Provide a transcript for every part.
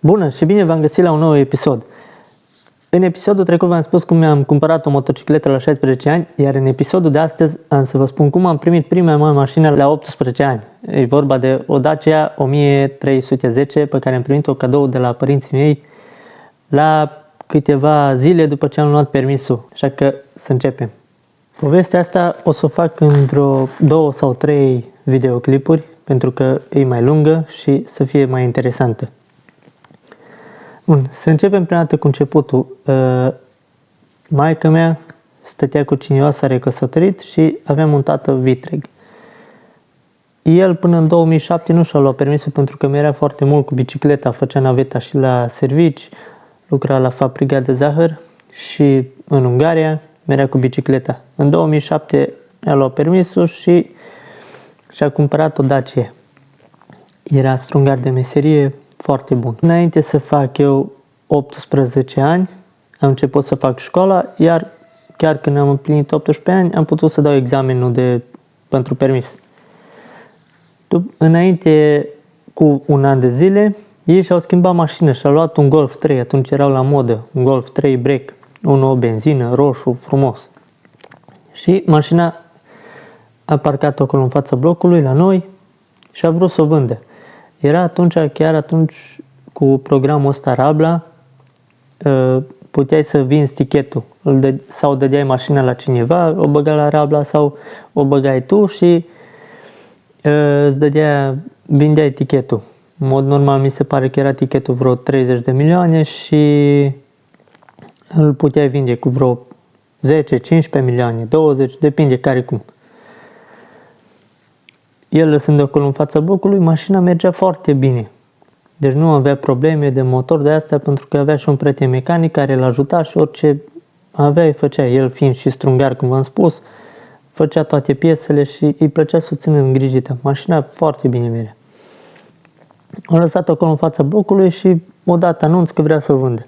Bună și bine v-am găsit la un nou episod. În episodul trecut v-am spus cum mi-am cumpărat o motocicletă la 16 ani, iar în episodul de astăzi am să vă spun cum am primit prima mea mașină la 18 ani. E vorba de o Dacia 1310 pe care am primit-o cadou de la părinții mei la câteva zile după ce am luat permisul, așa că să începem. Povestea asta o să o fac în vreo 2 sau 3 videoclipuri, pentru că e mai lungă și să fie mai interesantă. Bun, să începem prima dată cu începutul. Maica mea stătea cu cineva, s-a recăsătorit și aveam un tată vitreg. El până în 2007 nu și-a luat permisul pentru că merea foarte mult cu bicicleta, făcea naveta și la servici, lucra la fabrica de zahăr și în Ungaria merea cu bicicleta. În 2007 a luat permisul și și-a cumpărat o Dacia. Era strungar de meserie foarte bun. Înainte să fac eu 18 ani, am început să fac școala, iar chiar când am împlinit 18 ani, am putut să dau examenul pentru permis. Înainte, cu un an de zile, ei și-au schimbat mașină și-au luat un Golf 3, atunci erau la modă, un Golf 3 break, 1.8 benzină, roșu, frumos. Și mașina a parcat acolo în fața blocului la noi și a vrut să o vândă. Era chiar atunci cu programul ăsta Rabla, puteai să vinzi tichetul. Sau dădeai mașina la cineva, o băgai la Rabla sau o băgai tu și vindeai tichetul. În mod normal mi se pare că era tichetul vreo 30 de milioane și îl puteai vinde cu vreo 10, 15 milioane, 20, depinde care cum. El lăsând de acolo în fața blocului, mașina mergea foarte bine. Deci nu avea probleme de motor de astea pentru că avea și un prieten mecanic care îl ajuta și orice avea îi făcea. El fiind și strungar, cum v-am spus, făcea toate piesele și îi plăcea să o țină îngrijită. Mașina foarte bine mergea. Am lăsat-o acolo în fața blocului și odată anunț că vrea să o vândă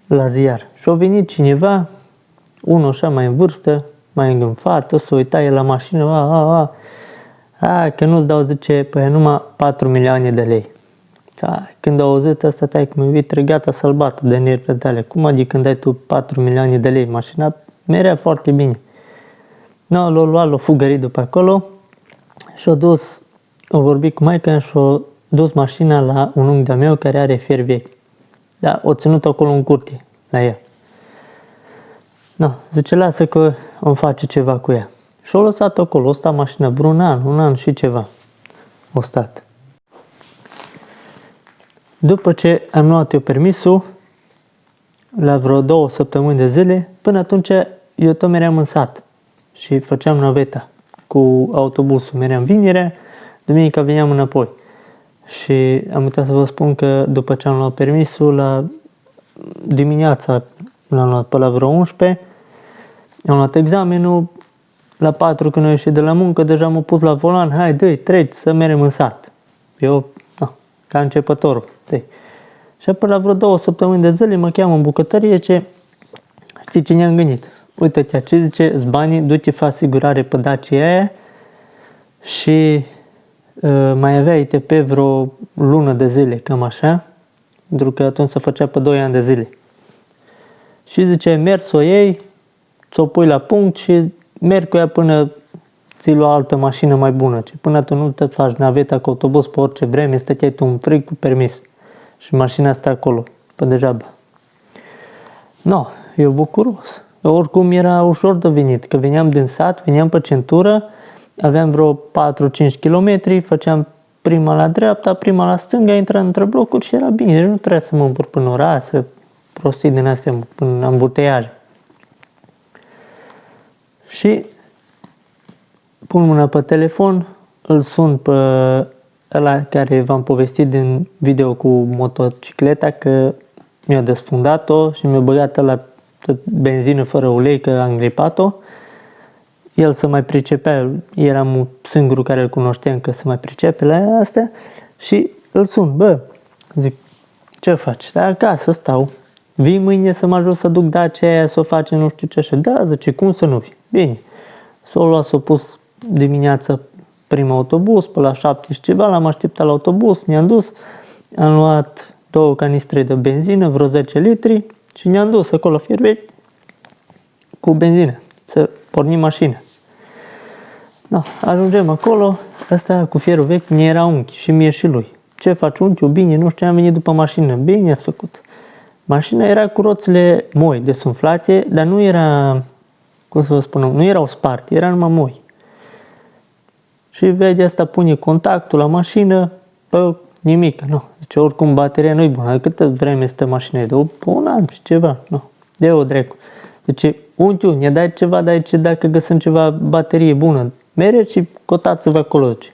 la ziar. Și a venit cineva, unul așa mai în vârstă, mai îngânfat, o să uita el la mașină, că nu-ți dau, zice, păi numai 4 milioane de lei. Când au auzit asta, taică-mi vitre, gata să-l bată de nervi de alea. Cum adică când dai tu 4 milioane de lei? Mașina merea foarte bine. L-a luat, l-a fugărit după acolo și a vorbit cu maica și a dus mașina la un unchi de-a meu care are fier vechi. Da, o ținut acolo în curte, la ea. Zice, lasă că îmi face ceva cu ea. Și a lăsat acolo, a stat mașina vreo un an și ceva. A stat. După ce am luat eu permisul, la vreo 2 săptămâni de zile, până atunci eu tot meream în sat și făceam naveta cu autobusul. Meream vinerea, duminica veneam înapoi. Și am uitat să vă spun că după ce am luat permisul, la dimineața l-am luat pe la vreo 11, am luat examenul, la 4 când am ieșit de la muncă, deja m-am pus la volan, hai, dă-i, treci să merem în sat. Eu, ca începătorul. Și până la vreo 2 săptămâni de zile mă cheamă în bucătărie, ce știi ce ne-am gândit? Uite-te, ce zice, banii, du-te, fă asigurare pe Dacia aia și mai avea ITP vreo lună de zile, cam așa, pentru că atunci se făcea pe 2 ani de zile. Și zice, mergi să o iei, ți-o pui la punct și mergi cu ea până ți-i lua altă mașină mai bună. Până atunci nu te faci naveta cu autobuz pe orice vreme, stăteai tu în frig cu permis. Și mașina stă acolo, pe degeaba. Eu bucuros. Oricum era ușor de venit, că veneam din sat, veneam pe centură, aveam vreo 4-5 km, făceam prima la dreapta, prima la stânga, intram între blocuri și era bine. Nu trebuia să mă îmbur până oraș, să prostii din astea, până ambuteiaje. Și pun mâna pe telefon, îl sun pe ăla care v-am povestit din video cu motocicleta că mi-a desfundat-o și mi-a băgat la benzină fără ulei că a îngripat-o. El se mai pricepea, eram singurul care îl cunoșteam că se mai pricepe la astea și îl sun, zic, ce faci? Acasă stau, vii mâine să mă ajut să duc Dacia aia, să o facem nu știu ce așa. Da, zice, cum să nu vii? Bine. S-o luat, s-o pus dimineața primul autobuz, pe la 7 și ceva, l-am așteptat la autobuz, ne-am dus, am luat 2 canistre de benzină, vreo 10 litri și ne-am dus acolo Fier Vechi cu benzină, să pornim mașina. Da, ajungem acolo, ăsta cu fierul vechi mi era unchi și mie și lui. Ce faci unchiul? Bine, nu știu, am venit după mașină. Bine ați făcut. Mașina era cu roțile moi, desumflate, dar nu era, cum să vă spun, nu erau sparte, era numai moi. Și vede asta, pune contactul la mașină, nimic, nu. Zice, oricum bateria nu-i bună, câtă vreme stă mașina? De un an și ceva, nu. De o drecu. Zice, unchiul, ne dai ceva, dar zice, dacă găsim ceva baterie bună, mergeți și cotați-vă acolo. Zice.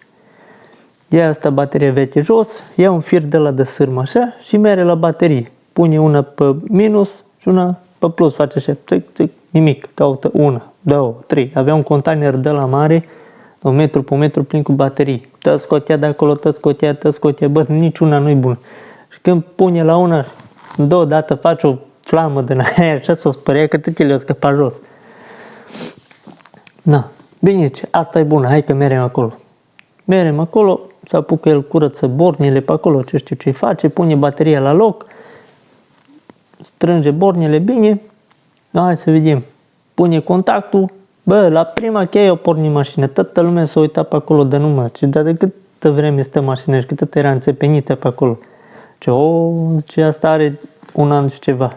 Ia asta baterie veche jos, ia un fir de la de sârmă așa și merge la baterie. Pune una pe minus și una pe plus, face așa, tic, tic, nimic, caută una, 2, 3. Avea un container de la mare, 1 metru pe 1 metru plin cu baterii. Tă scotea de acolo, tă scotea, bă, niciuna nu-i bună. Și când pune la una, deodată face o flamă din aia, așa s-o spărea că tătile o scăpa jos. Na, bine, zice, asta e bună, hai că mergem acolo. Mergem acolo, se apucă el, curăță bornele pe acolo, ce știu ce face, pune bateria la loc, strânge bornele bine, hai să vedem, pune contactul, bă, la prima cheie o porni mașina, toată lumea s-a uitat pe acolo de număr, dar de câtă vreme stă mașina și câtă era înțepenită pe acolo. Zice, asta are 1 an și ceva.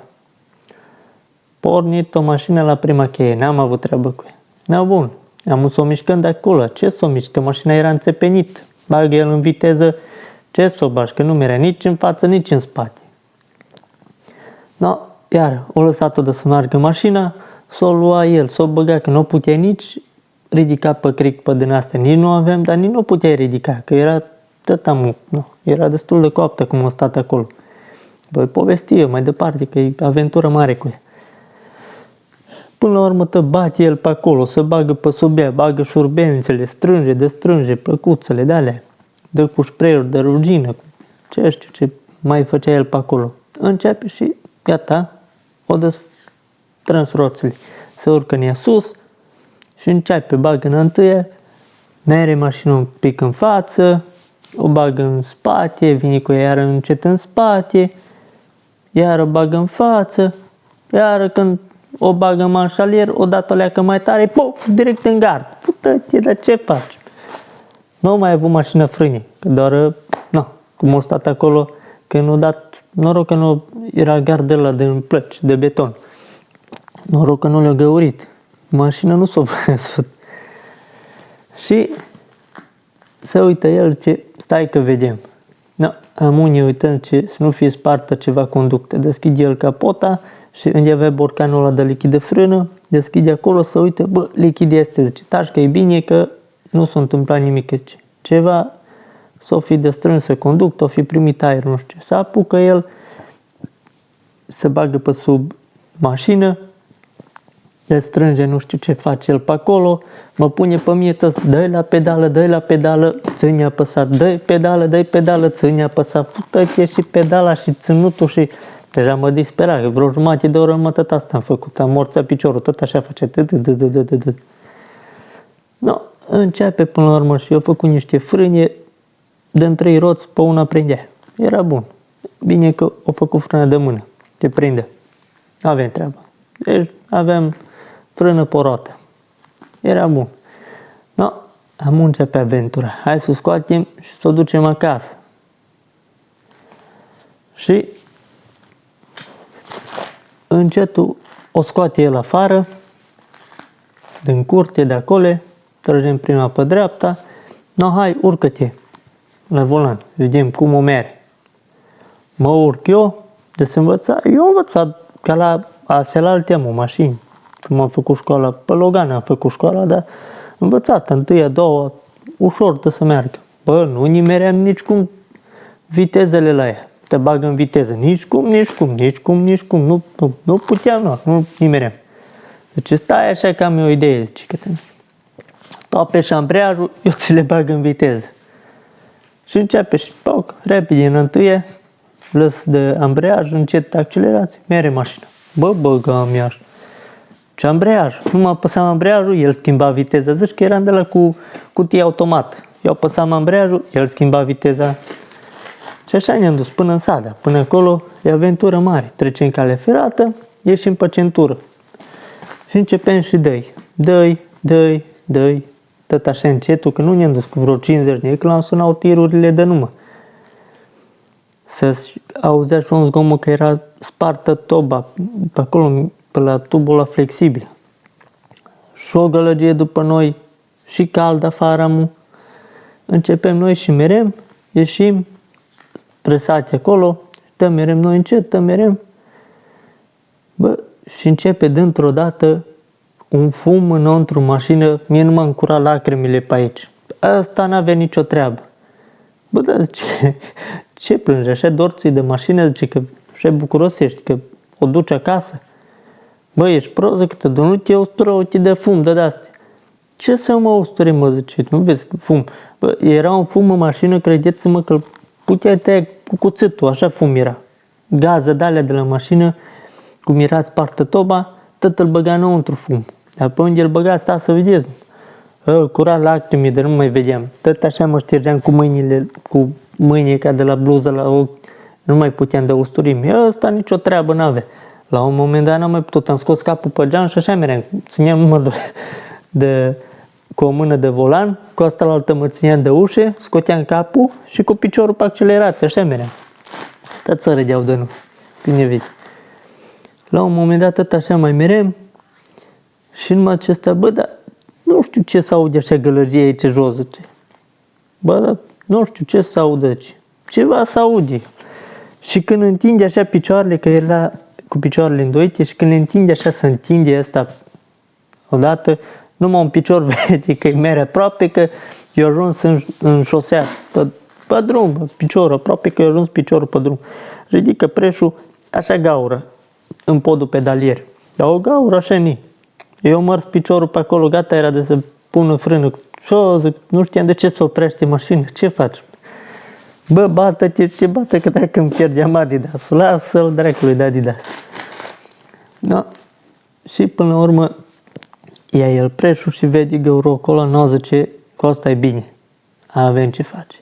Pornit o mașină la prima cheie, n-am avut treabă cu ea. Na bun, am să o mișcăm de acolo, ce să o mișcă, mașina era înțepenită, bagă el în viteză, ce să o bagi, că nu merea nici în față, nici în spate. No, iar, o lăsat-o de să meargă mașina, s-o lua el, s-o băga, că nu putea nici ridica pe cric pe din astea, nici nu aveam, dar nici nu puteai ridica, că era era destul de coaptă cum a stat acolo. Voi povesti eu mai departe, că e aventură mare cu ea. Până la urmă bate el pe acolo, se bagă pe sub ea, bagă șurbențele, strânge, plăcuțele de alea, dă cu spray-uri de rugină, ce știu ce mai făcea el pe acolo. Începe și gata, o strâns roțile. Se urcă în ea sus și începe, bagă în întâia, mere mașina un pic în față, o bagă în spate, vine cu ea iară încet în spate, iară bagă în față, iară când o bagă în manșalier, odată o leacă mai tare, pof, direct în gard. Pută-te, dar ce faci? Nu mai avut mașină frâne, că doar, cum a stat acolo, că nu dat, noroc că nu era gard ăla de plăci, de beton. Noroc că nu le-a găurit. Mașina nu s-a văzut. Și se uită el, zice, stai că vedem. Am unii uitând să nu fie spartă ceva conductă. Deschide el capota și unde avea borcanul ăla de lichid de frână, deschide acolo, să uite, bă, lichid este, zice, taci că e bine că nu s-a întâmplat nimic, zice. Ceva s-o fi destrânsă conductă, o fi primit aer, nu știu ce. Se apucă el, se bagă pe sub mașină, le strânge, nu știu ce face el pe acolo, mă pune pe mine dă-i la pedală, ține apăsat, dă-i pedală, ține apăsat, pută-te și pedala și ținutul și deja mă dispera, că vreo jumătate de oră mă tot asta am făcut, am morțat piciorul, tot așa face, No, începe până la urmă și eu făcut niște frâne, dăm 3 roți, pe una prindea, era bun, bine că o făcut frâna de mână, te prinde, avem treabă, deci aveam frână pe roată. Era bun. No, am început aventura. Hai să o scoatem și să o ducem acasă. Și încetul o scoate el afară, din curte de acolo, trăgem prima pe dreapta. No, hai, urcă-te la volan, vedem cum o mere. Mă urc eu, de să învăța. Eu am învățat ca la alte mașini. Când am făcut școala, pe Logan am făcut școala, dar învățat, întâia, doua, ușor de să meargă. Bă, nu nimeream nici cum vitezele la ea. Te bag în viteză. Nici cum. Nu puteam, nu nimeream. Deci stai așa că am eu o idee, zice că tope șambreajul, eu ți le bag în viteză. Și începe și poc, repede în întâia, lăs de ambreiaj, încet accelerație, mere mașina. Bă, băgam ea. Ce ambreiaj? Nu mă apăsam ambreiajul, el schimba viteza. Zici că eram de la cu cutie automat. Eu apăsam ambreiajul, el schimba viteza. Și așa ne-am dus până în Sadea. Până acolo e aventură mare. Trecem calea ferată, ieșim pe centură. Și începem și dăi, tot așa încetul, că nu ne-am dus cu vreo 50 de că l-am sunat tirurile de numă. Să auzea și un zgomot că era spartă toba, pe acolo, pe la tubul ăla flexibil. Și o gălăgie după noi, și cald afară. Începem noi și merem, ieșim, presate acolo, tămerem noi încet, tămerem. Bă, și începe dintr-o dată un fum înăuntru mașină, mie nu m-am încurat lacrimile pe aici. Asta n-avea nicio treabă. Bă, dar zice, ce plânge? Așa dorții de mașină, zice că așa bucuros ești, că o duci acasă. Bă, ești prost, că nu te ustură ochii de fum, de astea. Ce să mă usture, mă, zice, nu vezi fum? Bă, era un fum în mașină, credeți-mă că îl puteai tăia cu cuțitul, așa fum era. Gază de-alea de la mașină, cum era spartă toba, tot îl băga înăuntru fum. Dar pe unde îl băga, sta să vedeți. Curat lacrimii, de nu mai vedeam. Tot așa mă ștergeam cu mâinile ca de la bluză la ochi. Nu mai puteam de usturimi. Ăsta nicio treabă n-avea. La un moment dat n-am mai putut. Am scos capul pe geam și așa meream. Țineam numai cu o mână de volan, cu asta la altă mă țineam de ușă, scoteam capul și cu piciorul pe accelerație. Așa meream. Tot să râdeau de nu. Bine vezi. La un moment dat tot așa mai merem și numai acesta, bă, dar nu știu ce să aude așa gălăgie aici jos, zice. Bă, dar nu știu ce să audă aici. Ceva să aude. Și când întinde așa picioarele, că era cu picioarele îndoite, și când le întinde așa, să întinde asta odată, numai un picior vede că e mere aproape, că i-a ajuns în șosea, pe drum, piciorul, aproape că i-a ajuns piciorul pe drum. Ridică preșul, așa gaură, în podul pedalier. Dar o gaură așa ni. Eu mărs piciorul pe acolo, gata era de să pună frână. Zic, nu știam de ce se oprește mașina, ce faci? Bă, bată-te, ce bată, că dacă îmi pierdeam Adidas-ul, lasă-l dracului de Adidas. No. Și până la urmă, ia el preșul și vede găurul acolo, nu zice, cu asta e bine, avem ce face.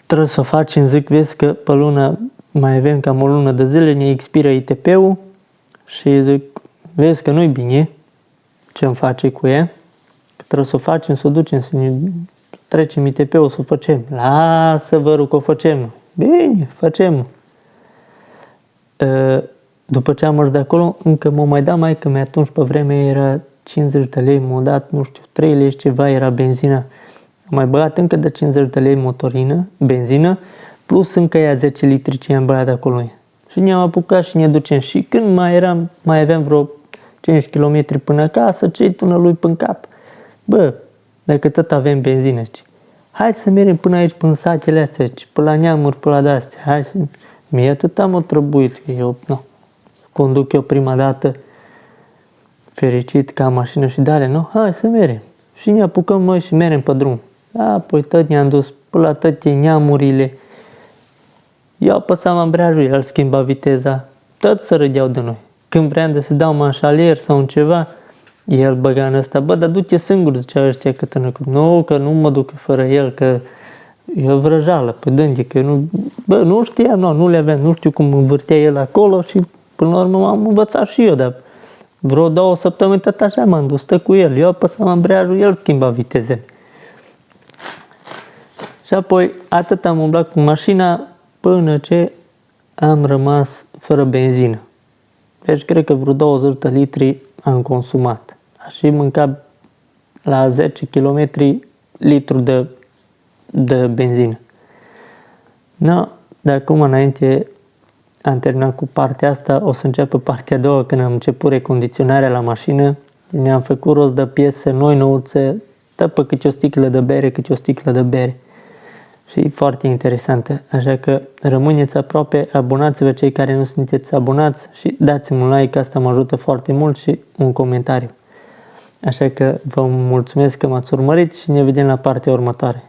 Trebuie să o facem, zic, vezi că pe lună, mai avem cam o lună de zile, ne expiră ITP-ul și zic, vezi că nu-i bine ce-mi face cu ea, că trebuie să o facem, să o ducem, să ne trecem ITP-ul, să o facem. Lasă, vă rog, că o facem. Bine, facem. După ce am mers de acolo, încă m-a mai dat maică mea, atunci pe vremea era 50 de lei, m-a dat, nu știu, 3 lei și ceva era benzina. Am mai băgat încă de 50 de lei motorină, benzină, plus încă ea 10 litri ce i-am băgat acolo. Și ne-am apucat și ne ducem. Și când mai aveam vreo 5 km până acasă, ce-i tună lui până cap? Bă, dacă tot avem benzină, știi? Hai să mergem până aici, până satele astea, până la neamuri, până la de-astea. Hai să... Mie atât am trebuit, că eu, nu, conduc eu prima dată, fericit ca mașină și de-alea, nu? Hai să mergem. Și ne apucăm noi și mergem pe drum. Apoi tot ne-am dus până la toate neamurile. Eu apăsam ambreiajul, el schimba viteza, tot să râdeau de noi. Când vreau de să dau manșalier sau un ceva, el băga în ăsta, bă, dar du-te singur, zicea ăștia că nu, că nu mă duc fără el, că e o vrăjală, pe dânge, că nu, bă, nu știam, nu le aveam, nu știu cum învârtea el acolo și până la urmă m-am învățat și eu, dar vreo 2 săptămâni tot așa m-am dus, stă cu el, eu apăsam ambreiajul, el schimba viteze. Și apoi atât am umblat cu mașina până ce am rămas fără benzină. Deci cred că vreo 20 de litri am consumat. Și mânca la 10 km litru de benzină. No, de acum înainte am terminat cu partea asta, o să înceapă partea a doua când am început recondiționarea la mașină. Ne-am făcut rost de piese noi nouțe, pe câte o sticlă de bere, câte o sticlă de bere. Și e foarte interesantă, așa că rămâneți aproape, abonați-vă cei care nu sunteți abonați și dați-mi un like, asta mă ajută foarte mult și un comentariu. Așa că vă mulțumesc că m-ați urmărit și ne vedem la partea următoare.